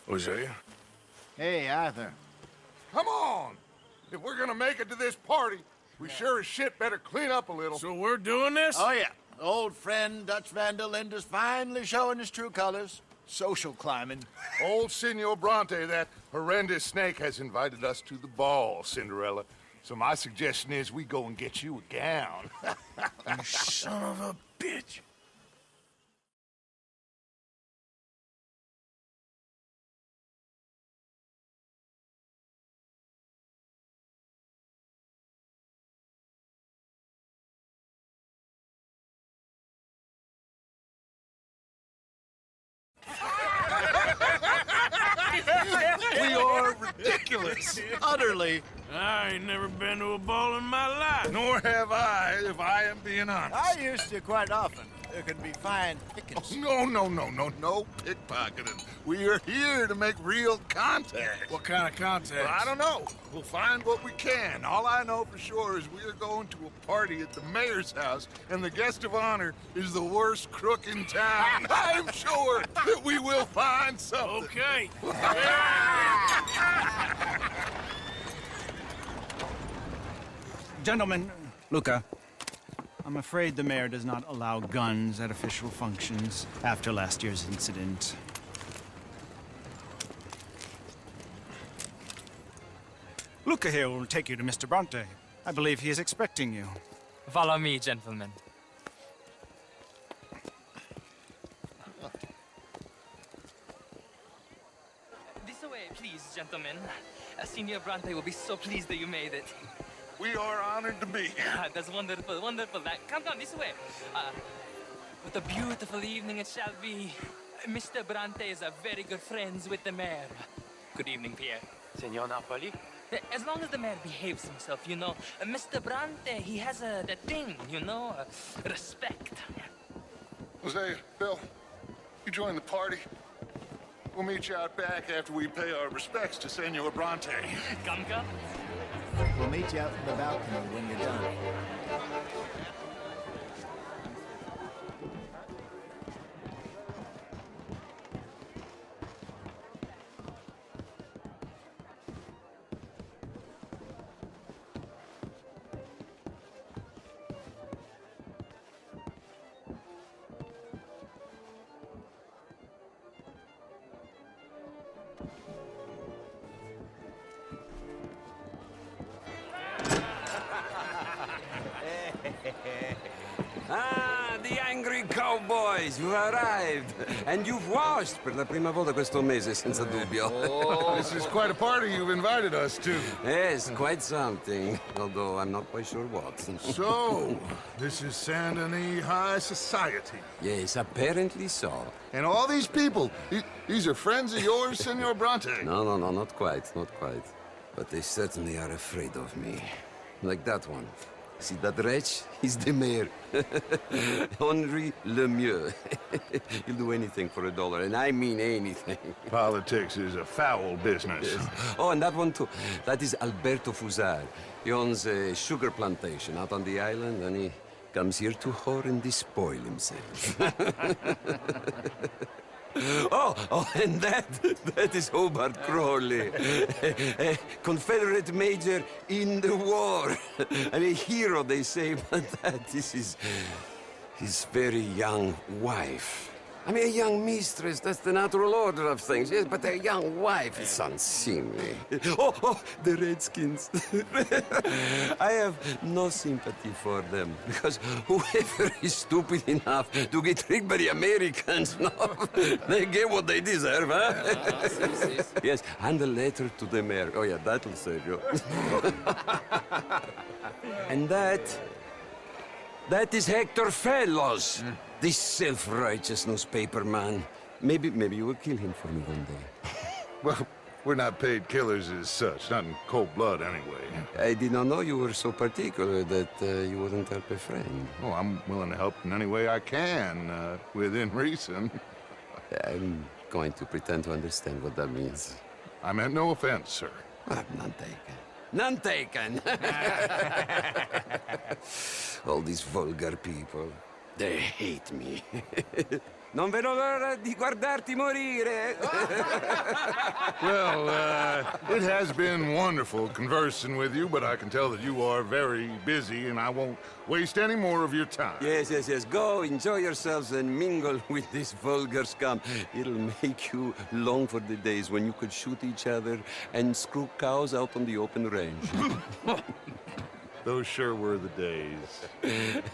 Hosea? Hey, Arthur. Come on! If we're gonna make it to this party, we sure as shit better clean up a little. So we're doing this? Oh, yeah. Old friend Dutch Van der Linde's finally showing his true colors. Social climbing. Old Senor Bronte, that horrendous snake, has invited us to the ball, Cinderella. So my suggestion is we go and get you a gown. You son of a bitch. We are ridiculous. Utterly. I ain't never been to a ball in my life. Nor have I, if I am being honest. I used to quite often. There can be fine pickings. No pickpocketing. We are here to make real contact. What kind of contact? Well, I don't know. We'll find what we can. All I know for sure is we are going to a party at the mayor's house, and the guest of honor is the worst crook in town. I'm sure that we will find something. Okay. Gentlemen, Luca, I'm afraid the mayor does not allow guns at official functions after last year's incident. Luca here will take you to Mr. Bronte. I believe he is expecting you. Follow me, gentlemen. This way, please, gentlemen. Senior Bronte will be so pleased that you made it. We are honored to be here. That's wonderful, wonderful. Come, this way. What a beautiful evening it shall be. Mr. Bronte is very good friends with the mayor. Good evening, Pierre. Senor Napoli? As long as the mayor behaves himself, you know. Mr. Bronte, he has that thing, you know, respect. Hosea, Bill, you join the party. We'll meet you out back after we pay our respects to Senor Bronte. Come. We'll meet you out in the balcony when you're done. Ah, the angry cowboys, you've arrived. And you've washed per la prima volta questo mese, senza dubbio. This is quite a party you've invited us to. Yes, quite something. Although I'm not quite sure what. So, this is Saint Denis High Society. Yes, apparently so. And all these people, these are friends of yours, Senor Bronte? No, not quite, not quite. But they certainly are afraid of me. Like that one. See that wretch? He's the mayor. Henri Lemieux. He'll do anything for $1, and I mean anything. Politics is a foul business. Yes. Oh, and that one too. That is Alberto Fusar. He owns a sugar plantation out on the island, and he comes here to whore and despoil himself. Oh, and that is Hobart Crawley, a Confederate major in the war. I mean, a hero, they say, but that is his very young wife. I mean, a young mistress, that's the natural order of things, yes, but a young wife is unseemly. Oh, the Redskins. I have no sympathy for them, because whoever is stupid enough to get tricked by the Americans, no, they get what they deserve, huh? Yes, and a letter to the mayor. Oh, yeah, that'll save you. And that is Hector Fellows. This self-righteous newspaper man. Maybe you will kill him for me one day. Well, we're not paid killers as such, not in cold blood anyway. I did not know you were so particular that you wouldn't help a friend. Oh, I'm willing to help in any way I can, within reason. I'm going to pretend to understand what that means. I meant no offense, sir. None taken. None taken! All these vulgar people. They hate me. Non vedo l'ora di guardarti morire. Well, it has been wonderful conversing with you, but I can tell that you are very busy, and I won't waste any more of your time. Yes, yes, yes. Go, enjoy yourselves, and mingle with this vulgar scum. It'll make you long for the days when you could shoot each other and screw cows out on the open range. Those sure were the days.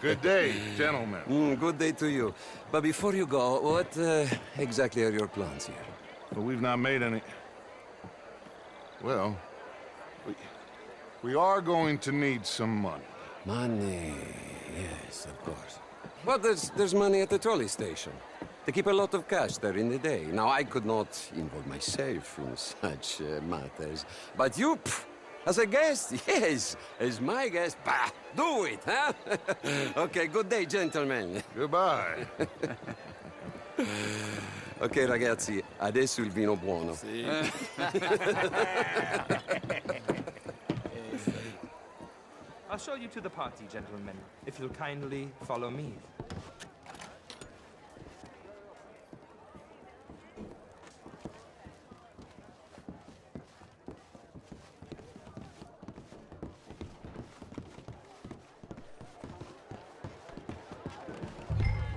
Good day, gentlemen. Good day to you. But before you go, what exactly are your plans here? Well, we've not made any... Well, we are going to need some money. Money, yes, of course. Well, there's money at the trolley station. They keep a lot of cash there in the day. Now, I could not involve myself in such matters. But you, as a guest, yes, as my guest, bah, do it, huh? Okay, good day, gentlemen. Goodbye. Ok, ragazzi, adesso il vino buono. I'll show you to the party, gentlemen, if you'll kindly follow me.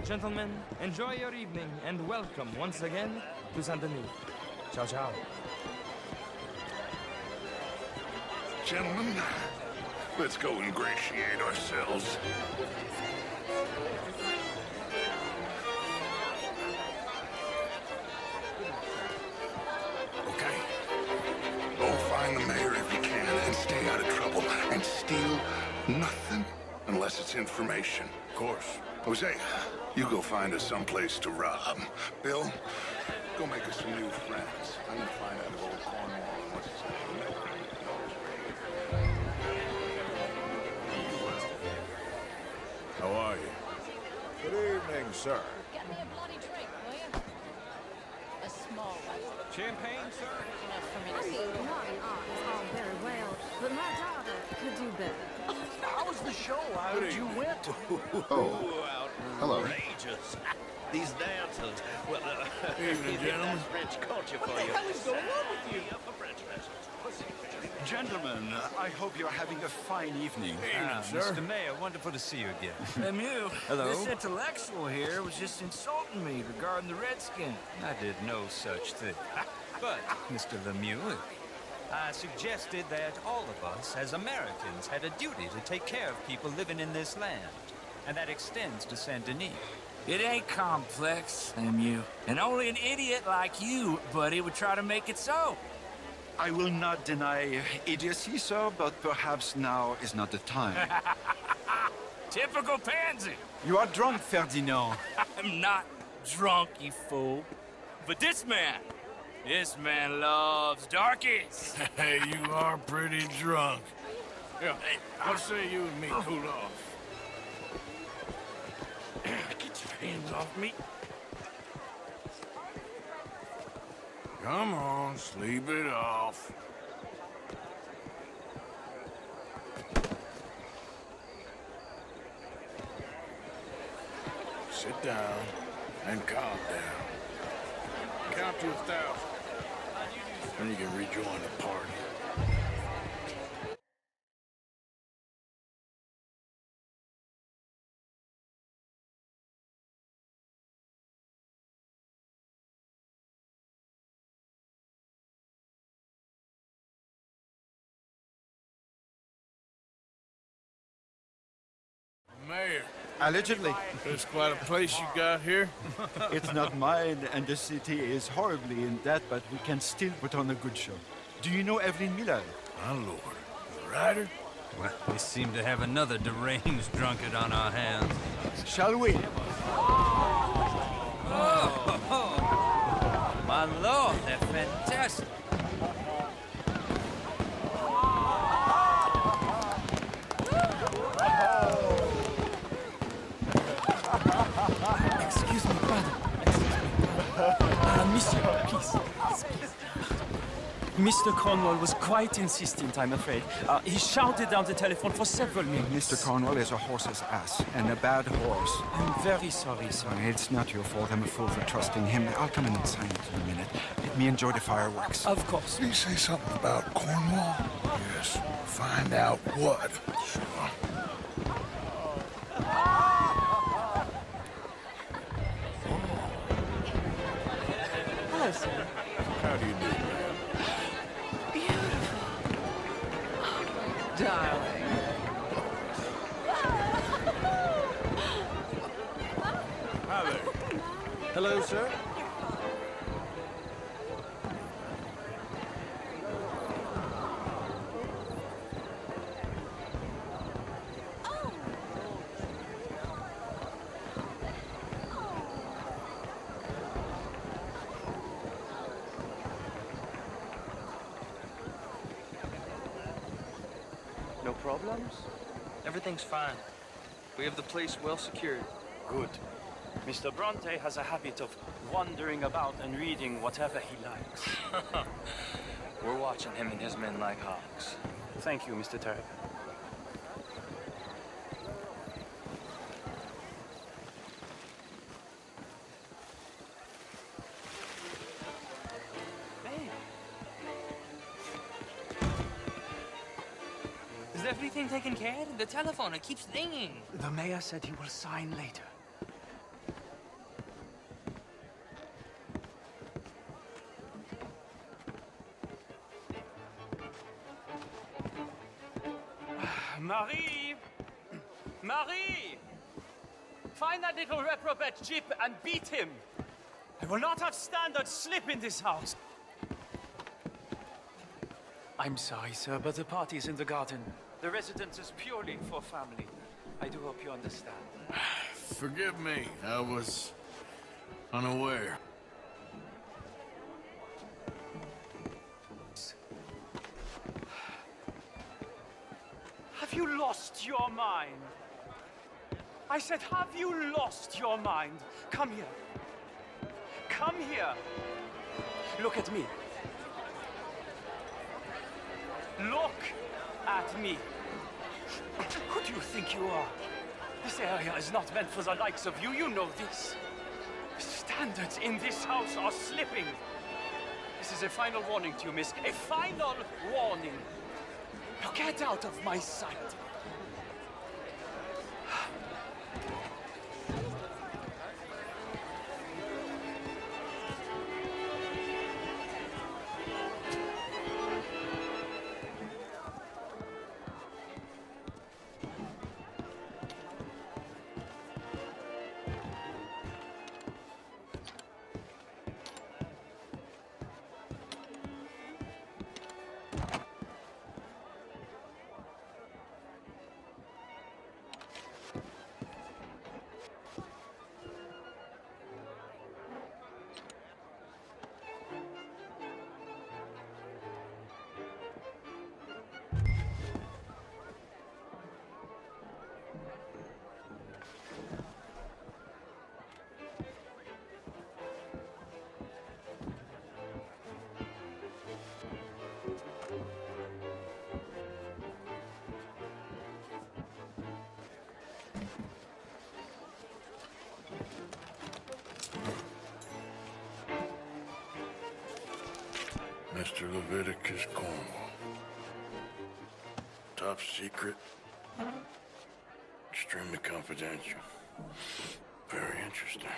Gentlemen, enjoy your evening and welcome once again to Saint Denis. Ciao, ciao. Gentlemen, let's go ingratiate ourselves. Okay. Go find the mayor if you can and stay out of trouble. And steal nothing unless it's information. Of course. Jose, you go find us someplace to rob. Bill, go make us some new friends. I'm gonna find out if old Cornwall and what's his name. How are you? Good evening, sir. Get me a bloody drink, will you? A small one. Champagne, sir? Enough for me to see. Modern art is all very well, but my daughter could do better. How was the show? How did you win? Hello. Outrageous. These dancers. Well, Evening, gentlemen. that's French culture for you. What the hell is going on with you? For French lessons. Gentlemen, I hope you're having a fine evening. Sir. Mr. Mayor, wonderful to see you again. Lemieux, Hello? this intellectual here was just insulting me regarding the Redskins. I did no such thing. But, Mr. Lemieux, I suggested that all of us, as Americans, had a duty to take care of people living in this land. And that extends to Saint Denis. It ain't complex, Lemieux. And only an idiot like you, buddy, would try to make it so. I will not deny idiocy, sir, but perhaps now is not the time. Typical pansy. You are drunk, Ferdinand. I'm not drunk, you fool. But this man loves darkies. Hey, you are pretty drunk. Yeah, what say you and me cool off? Get your hands off me. Come on, sleep it off. Sit down and calm down. Count to 1,000. Then you can rejoin the party. Mayor, Allegedly. it's quite a place you got here. It's not mine, and the city is horribly in debt, but we can still put on a good show. Do you know Evelyn Miller? My lord, the rider? Well, we seem to have another deranged drunkard on our hands. Shall we? My lord, they're fantastic. Excuse me, brother. Excuse me, brother. Monsieur, please. Mr. Cornwall was quite insistent, I'm afraid. He shouted down the telephone for several minutes. Mr. Cornwall is a horse's ass, and a bad horse. I'm very sorry, sir. It's not your fault. I'm a fool for trusting him. I'll come in and sign it in a minute. Let me enjoy the fireworks. Of course. Did he say something about Cornwall? Yes. Find out what. Sure. Hello, sir. How do you do, ma'am? Beautiful. Darling. Hi there. Hello, sir. No problems? Everything's fine. We have the place well secured. Good. Mr. Bronte has a habit of wandering about and reading whatever he likes. We're watching him and his men like hawks. Thank you, Mr. Turk. Is everything taken care of? The telephone, it keeps ringing. The mayor said he will sign later. Marie! Marie! Find that little reprobate Chip and beat him. I will not have standard slip in this house. I'm sorry, sir, but the party's in the garden. The residence is purely for family. I do hope you understand. Forgive me. I was unaware. Have you lost your mind? I said, have you lost your mind? Come here. Come here. Look at me. Look at me. Who do you think you are? This area is not meant for the likes of you. You know this. Standards in this house are slipping. This is a final warning to you, miss. A final warning. Now get out of my sight. Mr. Leviticus Cornwall. Top secret. Extremely confidential. Very interesting.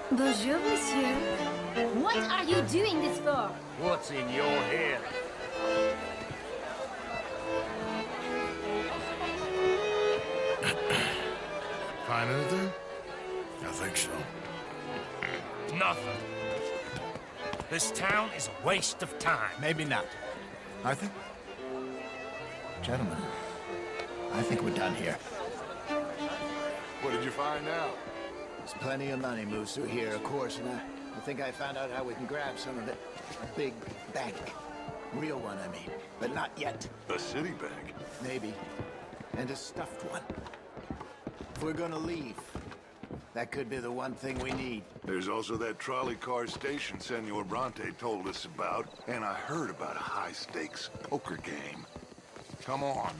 Bonjour, monsieur. What are you doing this for? What's in your head? Find anything? I think so. Nothing. This town is a waste of time. Maybe not. Arthur? Gentlemen, I think we're done here. What did you find out? There's plenty of money moves through here, of course, and I think I found out how we can grab some of it. A big bank. Real one, I mean. But not yet. A city bank? Maybe. And a stuffed one. If we're gonna leave, that could be the one thing we need. There's also that trolley car station Senor Bronte told us about, and I heard about a high-stakes poker game. Come on.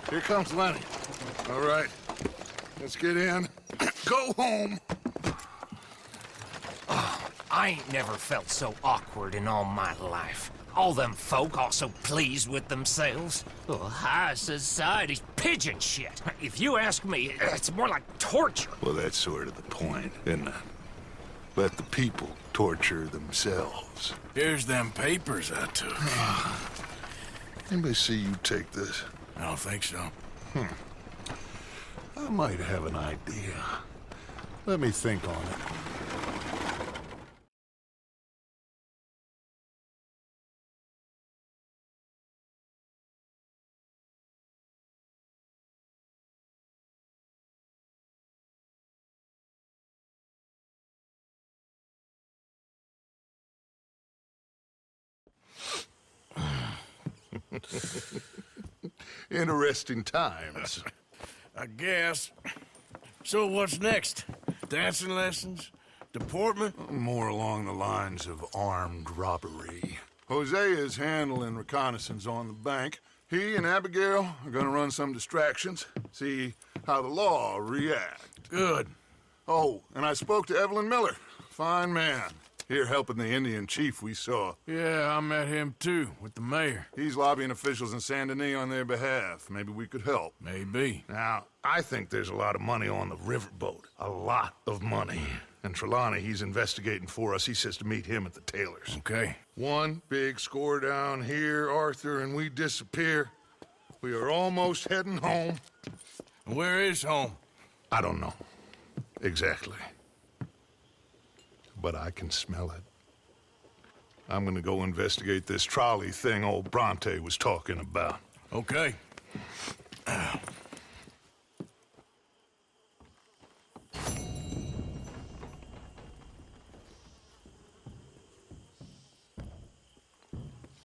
Here comes Lenny. All right, let's get in. Go home. I ain't never felt so awkward in all my life. All them folk all so pleased with themselves. Oh, high society's pigeon shit. If you ask me, it's more like torture. Well, that's sort of the point, isn't it? Let the people torture themselves. Here's them papers I took. Anybody see you take this? I don't think so. I might have an idea. Let me think on it. Interesting times. I guess. So what's next? Dancing lessons? Deportment? More along the lines of armed robbery. Hosea is handling reconnaissance on the bank. He and Abigail are gonna run some distractions, see how the law react. Good. Oh, and I spoke to Evelyn Miller. Fine man. Here helping the Indian chief we saw. Yeah, I met him too, with the mayor. He's lobbying officials in Saint Denis on their behalf. Maybe we could help. Maybe. Now, I think there's a lot of money on the riverboat. A lot of money. And Trelawney, he's investigating for us. He says to meet him at the Taylors. Okay. One big score down here, Arthur, and we disappear. We are almost heading home. Where is home? I don't know. Exactly. But I can smell it. I'm gonna go investigate this trolley thing old Bronte was talking about. Okay.